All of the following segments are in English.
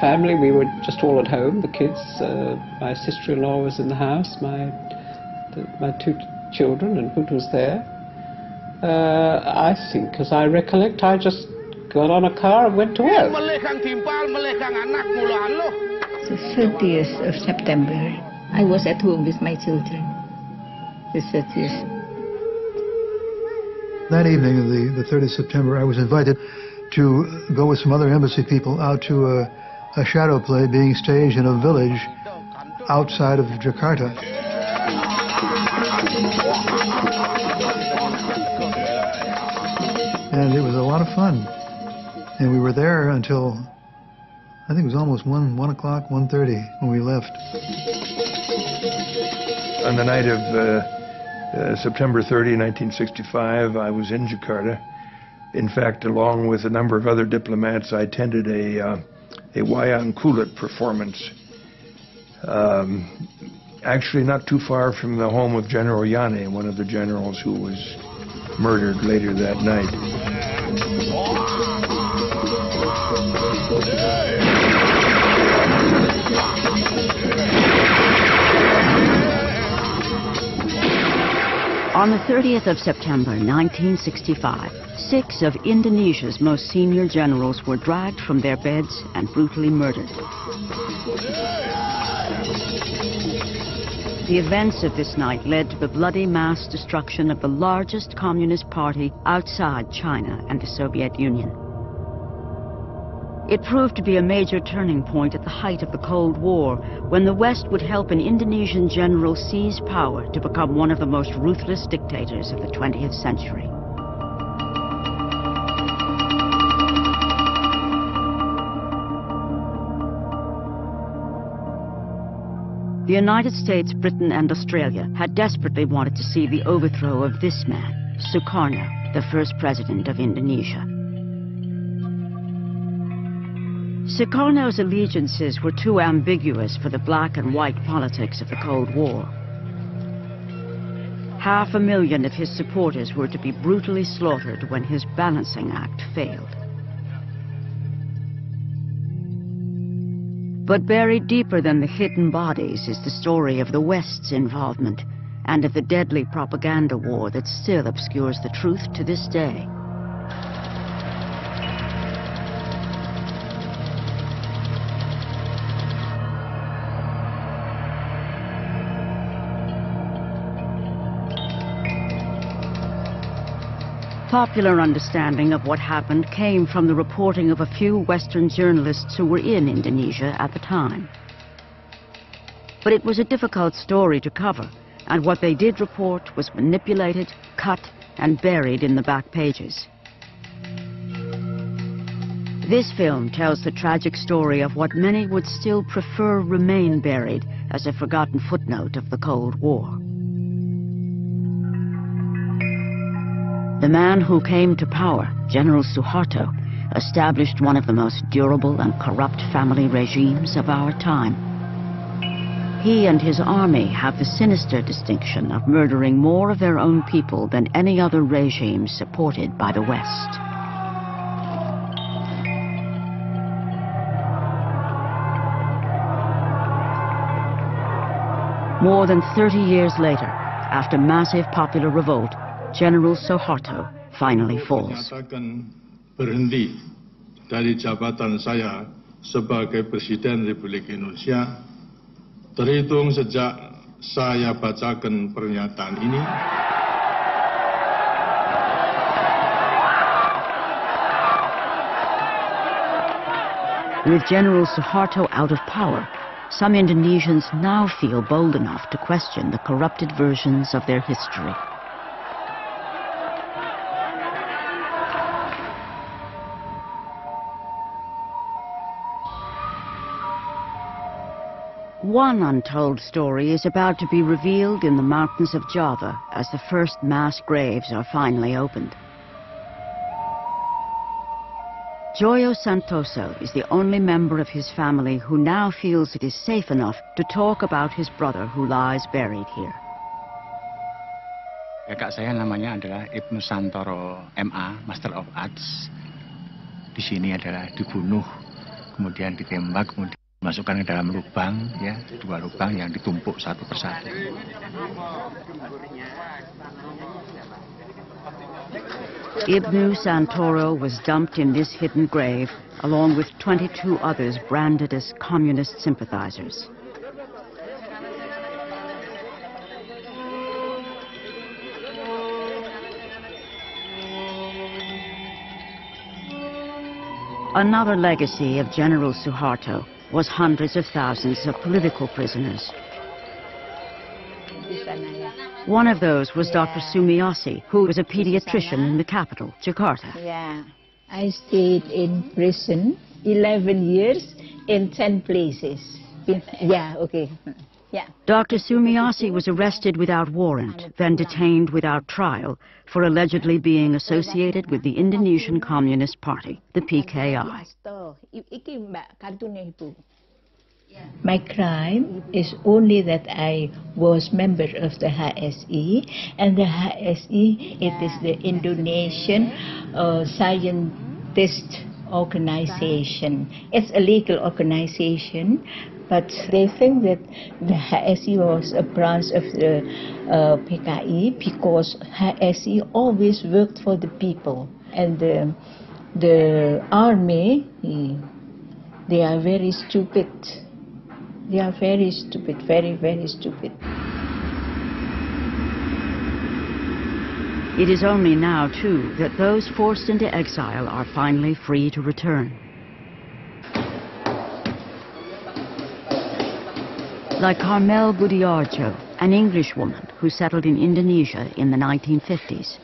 family. We were just all at home, the kids. My sister-in-law was in the house, my two children, and Hood was there. I think, as I recollect, I just got on a car and went to work. The 30th of September, I was at home with my children. The 30th. That evening of the 30th of September, I was invited to go with some other embassy people out to a shadow play being staged in a village outside of Jakarta. And it was a lot of fun. And we were there until, I think it was almost 1 o'clock, 1:30 when we left. On the night of September 30, 1965, I was in Jakarta. In fact, along with a number of other diplomats, I attended a wayang kulit performance. Actually not too far from the home of General Yane, one of the generals who was murdered later that night. On the 30th of September 1965, 6 of Indonesia's most senior generals were dragged from their beds and brutally murdered. The events of this night led to the bloody mass destruction of the largest communist party outside China and the Soviet Union. It proved to be a major turning point at the height of the Cold War, when the West would help an Indonesian general seize power to become one of the most ruthless dictators of the 20th century. The United States, Britain, and Australia had desperately wanted to see the overthrow of this man, Sukarno, the first president of Indonesia. Sukarno's allegiances were too ambiguous for the black and white politics of the Cold War. 500,000 of his supporters were to be brutally slaughtered when his balancing act failed. But buried deeper than the hidden bodies is the story of the West's involvement and of the deadly propaganda war that still obscures the truth to this day. Popular understanding of what happened came from the reporting of a few Western journalists who were in Indonesia at the time. But it was a difficult story to cover, and what they did report was manipulated, cut, and buried in the back pages. This film tells the tragic story of what many would still prefer remain buried as a forgotten footnote of the Cold War. The man who came to power, General Suharto, established one of the most durable and corrupt family regimes of our time. He and his army have the sinister distinction of murdering more of their own people than any other regime supported by the West. More than 30 years later, after massive popular revolt, General Suharto finally falls. Berhenti dari jabatan saya sebagai Presiden Republik Indonesia, terhitung sejak saya bacakan pernyataan ini. With General Suharto out of power, some Indonesians now feel bold enough to question the corrupted versions of their history. One untold story is about to be revealed in the mountains of Java as the first mass graves are finally opened. Joyo Santoso is the only member of his family who now feels it is safe enough to talk about his brother who lies buried here. Kakak saya namanya adalah Ibnu Santoro MA, Master of Arts. Di sini adalah dibunuh kemudian ditembak, kemudian dimasukkan ke dalam lubang, ya, 2 lubang yang ditumpuk satu persatu. Ibnu Santoro was dumped in this hidden grave, along with 22 others branded as communist sympathizers. Another legacy of General Suharto was hundreds of thousands of political prisoners. One of those was Dr. Sumiyosi, who was a pediatrician in the capital, Jakarta. Yeah, I stayed in prison 11 years in 10 places. Yeah, okay. Yeah. Dr. Sumiyosi was arrested without warrant, then detained without trial for allegedly being associated with the Indonesian Communist Party, the PKI. My crime is only that I was member of the HSI, and the HSI, it is the Indonesian Scientist Organization. It's a legal organization, but they think that the HSI was a branch of the PKI because HSI always worked for the people, and the army, they are very stupid. They are very stupid, very, very stupid. It is only now, too, that those forced into exile are finally free to return. Like Carmel Budiarjo, an Englishwoman who settled in Indonesia in the 1950s.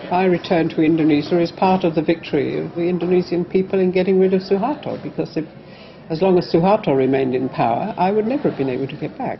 I returned to Indonesia as part of the victory of the Indonesian people in getting rid of Suharto, because as long as Suharto remained in power, I would never have been able to get back.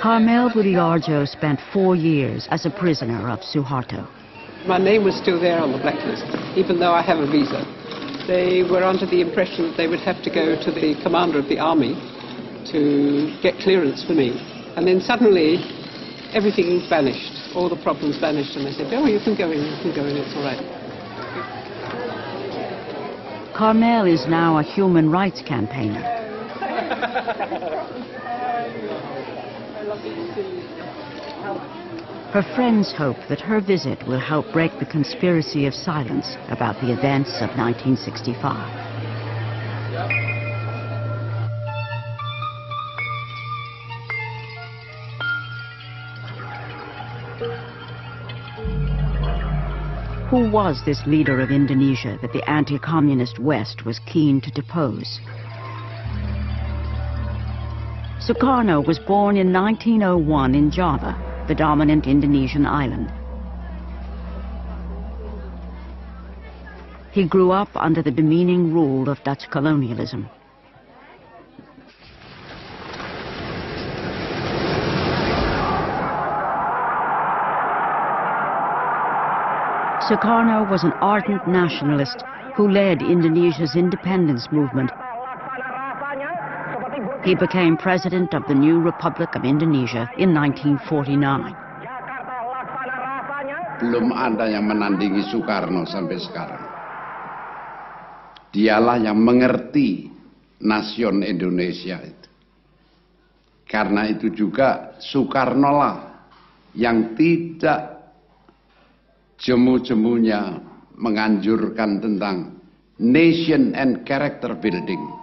Carmel Budiarjo spent 4 years as a prisoner of Suharto. My name was still there on the blacklist, even though I have a visa. They were under the impression that they would have to go to the commander of the army to get clearance for me. And then suddenly, everything vanished. All the problems vanished, and they said, oh, you can go in, it's all right. Carmel is now a human rights campaigner. Her friends hope that her visit will help break the conspiracy of silence about the events of 1965. Who was this leader of Indonesia that the anti-communist West was keen to depose? Sukarno was born in 1901 in Java, the dominant Indonesian island. He grew up under the demeaning rule of Dutch colonialism. Sukarno was an ardent nationalist who led Indonesia's independence movement. He became president of the new Republic of Indonesia in 1949. Belum ada yang menandingi Soekarno sampai sekarang. Dialah yang mengerti nasion Indonesia itu. Karena itu juga Soekarno lah yang tidak jemu-jemunya menganjurkan tentang nation and character building.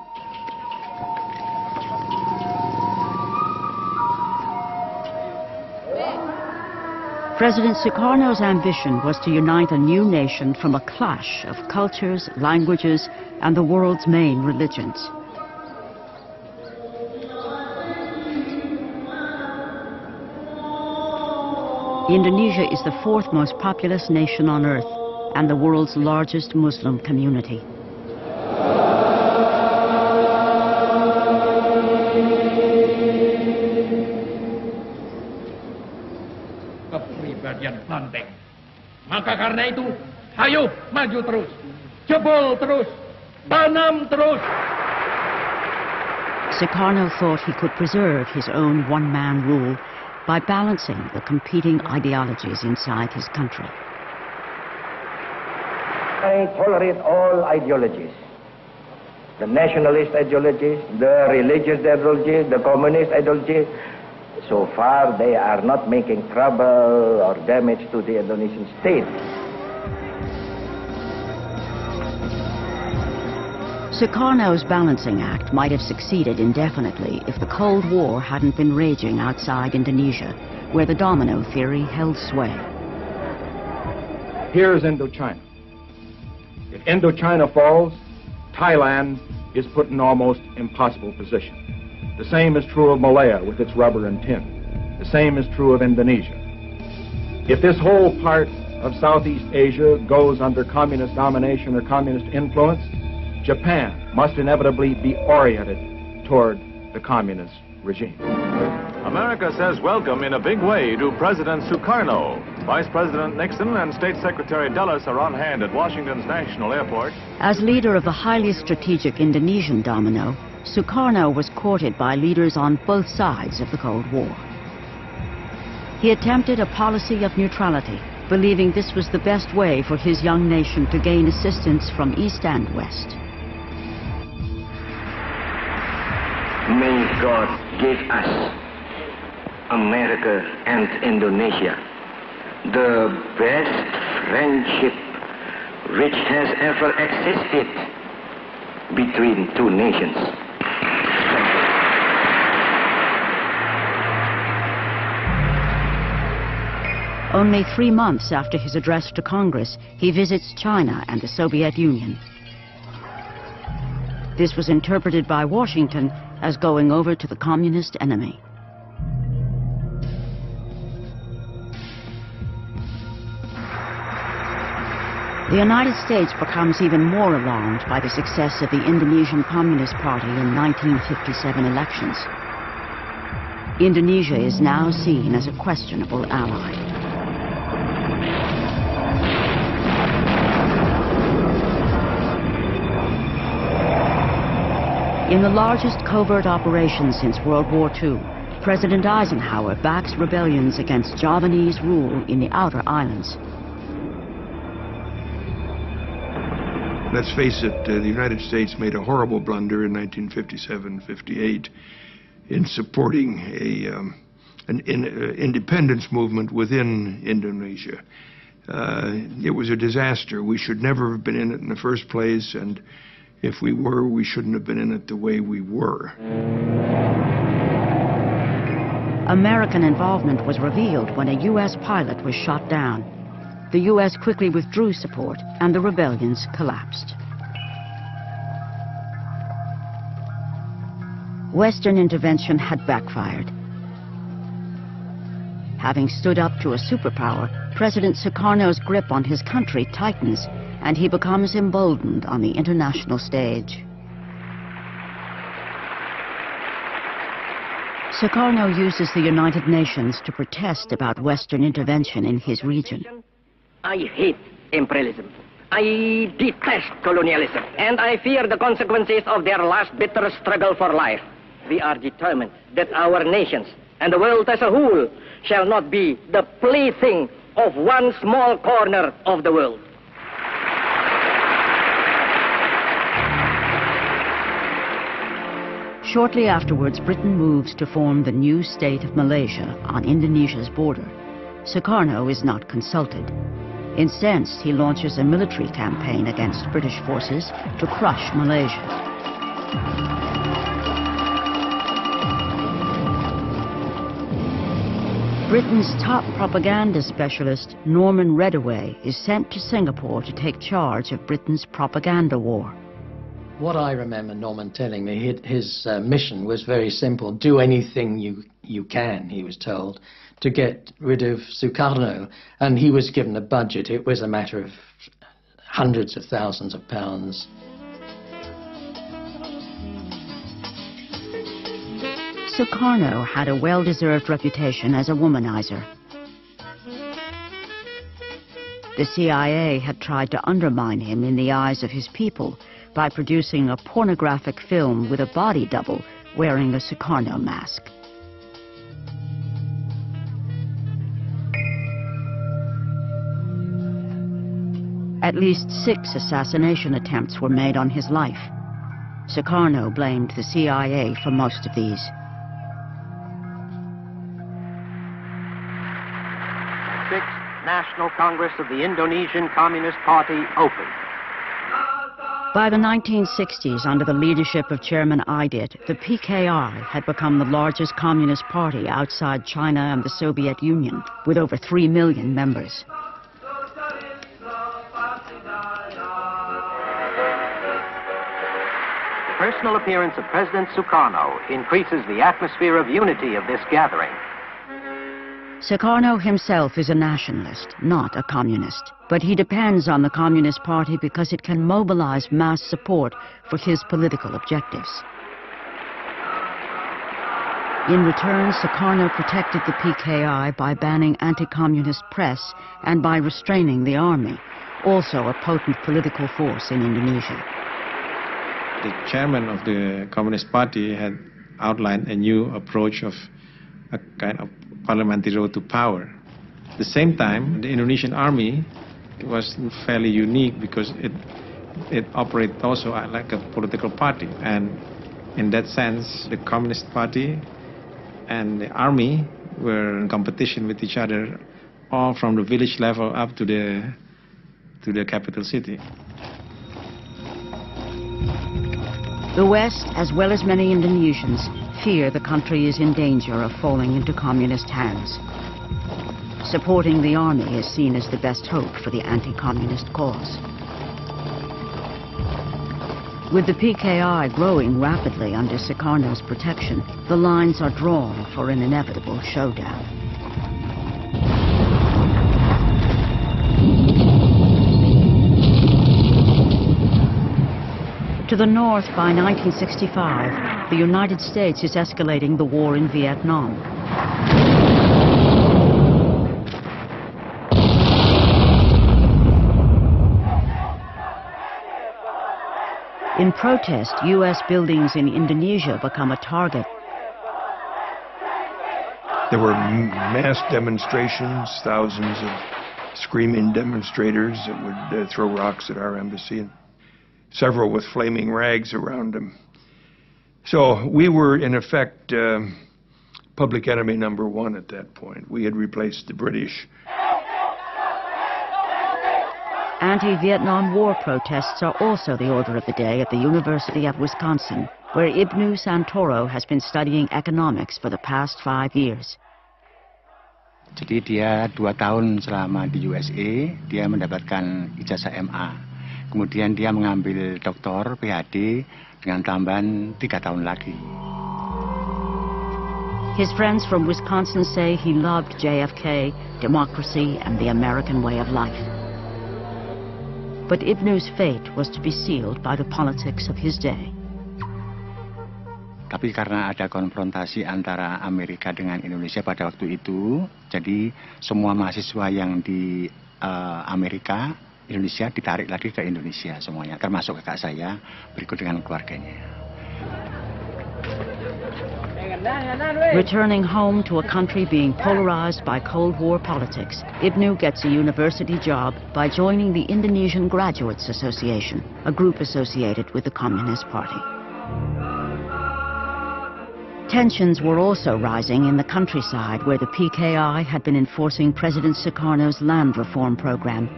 President Sukarno's ambition was to unite a new nation from a clash of cultures, languages, and the world's main religions. Indonesia is the 4th most populous nation on earth and the world's largest Muslim community. Kepribadian banteng. Maka karena itu, ayo maju terus, jebol terus, tanam terus. Sukarno thought he could preserve his own one-man rule by balancing the competing ideologies inside his country. I tolerate all ideologies. The nationalist ideologies, the religious ideologies, the communist ideologies. So far, they are not making trouble or damage to the Indonesian state. Sukarno's balancing act might have succeeded indefinitely if the Cold War hadn't been raging outside Indonesia, where the domino theory held sway. Here's Indochina. If Indochina falls, Thailand is put in an almost impossible position. The same is true of Malaya with its rubber and tin. The same is true of Indonesia. If this whole part of Southeast Asia goes under communist domination or communist influence, Japan must inevitably be oriented toward the communist regime. America says welcome in a big way to President Sukarno. Vice President Nixon and State Secretary Dulles are on hand at Washington's National Airport. As leader of the highly strategic Indonesian domino, Sukarno was courted by leaders on both sides of the Cold War. He attempted a policy of neutrality, believing this was the best way for his young nation to gain assistance from East and West. May God give us, America and Indonesia, the best friendship which has ever existed between two nations. Only 3 months after his address to Congress, he visits China and the Soviet Union. This was interpreted by Washington as going over to the communist enemy. The United States becomes even more alarmed by the success of the Indonesian Communist Party in 1957 elections. Indonesia is now seen as a questionable ally. In the largest covert operation since World War II, President Eisenhower backs rebellions against Javanese rule in the outer islands. Let's face it, the United States made a horrible blunder in 1957-58 in supporting an independence movement within Indonesia. It was a disaster. We should never have been in it in the first place, and if we were, we shouldn't have been in it the way we were. American involvement was revealed when a U.S. pilot was shot down. The U.S. quickly withdrew support, and the rebellions collapsed. Western intervention had backfired. Having stood up to a superpower, President Sukarno's grip on his country tightens, and he becomes emboldened on the international stage. Sukarno uses the United Nations to protest about Western intervention in his region. I hate imperialism. I detest colonialism. And I fear the consequences of their last bitter struggle for life. We are determined that our nations and the world as a whole shall not be the plaything of one small corner of the world. Shortly afterwards, Britain moves to form the new state of Malaysia on Indonesia's border. Sukarno is not consulted. Incensed, he launches a military campaign against British forces to crush Malaysia. Britain's top propaganda specialist, Norman Redaway, is sent to Singapore to take charge of Britain's propaganda war. What I remember Norman telling me, his mission was very simple. Do anything you can, he was told, to get rid of Sukarno. And he was given a budget. It was a matter of hundreds of thousands of pounds. Sukarno had a well-deserved reputation as a womanizer. The CIA had tried to undermine him in the eyes of his people by producing a pornographic film with a body double wearing a Sukarno mask. At least 6 assassination attempts were made on his life. Sukarno blamed the CIA for most of these. Sixth National Congress of the Indonesian Communist Party open. By the 1960s, under the leadership of Chairman Aidit, the PKI had become the largest communist party outside China and the Soviet Union, with over 3 million members. The personal appearance of President Sukarno increases the atmosphere of unity of this gathering. Sukarno himself is a nationalist, not a communist, but he depends on the Communist Party because it can mobilize mass support for his political objectives. In return, Sukarno protected the PKI by banning anti-communist press and by restraining the army, also a potent political force in Indonesia. The chairman of the Communist Party had outlined a new approach of a kind of parliamentary road to power. At the same time, the Indonesian army was fairly unique because it operated also like a political party. And in that sense, the Communist Party and the army were in competition with each other, all from the village level up to the capital city. The West, as well as many Indonesians, fear the country is in danger of falling into communist hands. Supporting the army is seen as the best hope for the anti-communist cause. With the PKI growing rapidly under Sukarno's protection, the lines are drawn for an inevitable showdown. To the north, by 1965, the United States is escalating the war in Vietnam. In protest, U.S. buildings in Indonesia become a target. There were mass demonstrations, thousands of screaming demonstrators that would throw rocks at our embassy, and several with flaming rags around them. So we were, in effect, public enemy number 1 at that point. We had replaced the British. Anti-Vietnam War protests are also the order of the day at the University of Wisconsin, where Ibnu Santoro has been studying economics for the past 5 years. Jadi dia 2 tahun selama di USA, dia mendapatkan ijazah MA. Kemudian dia mengambil doktor PhD dengan tambahan 3 tahun lagi. His friends from Wisconsin say he loved JFK, democracy, and the American way of life. But Ibnu's fate was to be sealed by the politics of his day. Tapi karena ada konfrontasi antara Amerika dengan Indonesia pada waktu itu, jadi semua mahasiswa yang di Amerika, Indonesia ditarik lagi ke Indonesia semuanya, termasuk kakak saya, berikut dengan keluarganya. Returning home to a country being polarized by Cold War politics, Ibnu gets a university job by joining the Indonesian Graduates Association, a group associated with the Communist Party. Tensions were also rising in the countryside where the PKI had been enforcing President Sukarno's land reform program.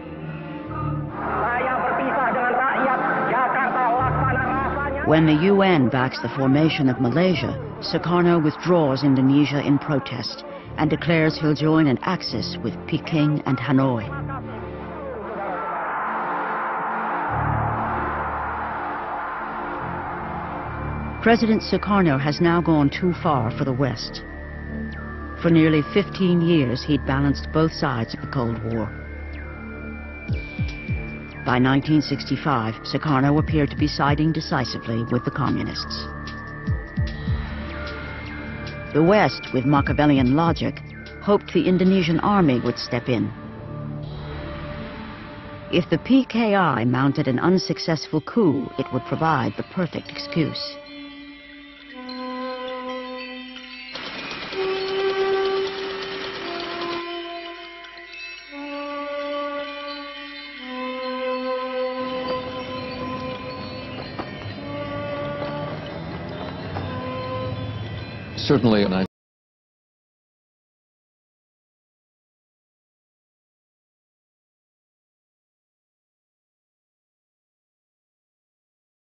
When the UN backs the formation of Malaysia, Sukarno withdraws Indonesia in protest and declares he'll join an axis with Peking and Hanoi. President Sukarno has now gone too far for the West. For nearly 15 years, he'd balanced both sides of the Cold War. By 1965, Sukarno appeared to be siding decisively with the communists. The West, with Machiavellian logic, hoped the Indonesian army would step in. If the PKI mounted an unsuccessful coup, it would provide the perfect excuse. Certainly,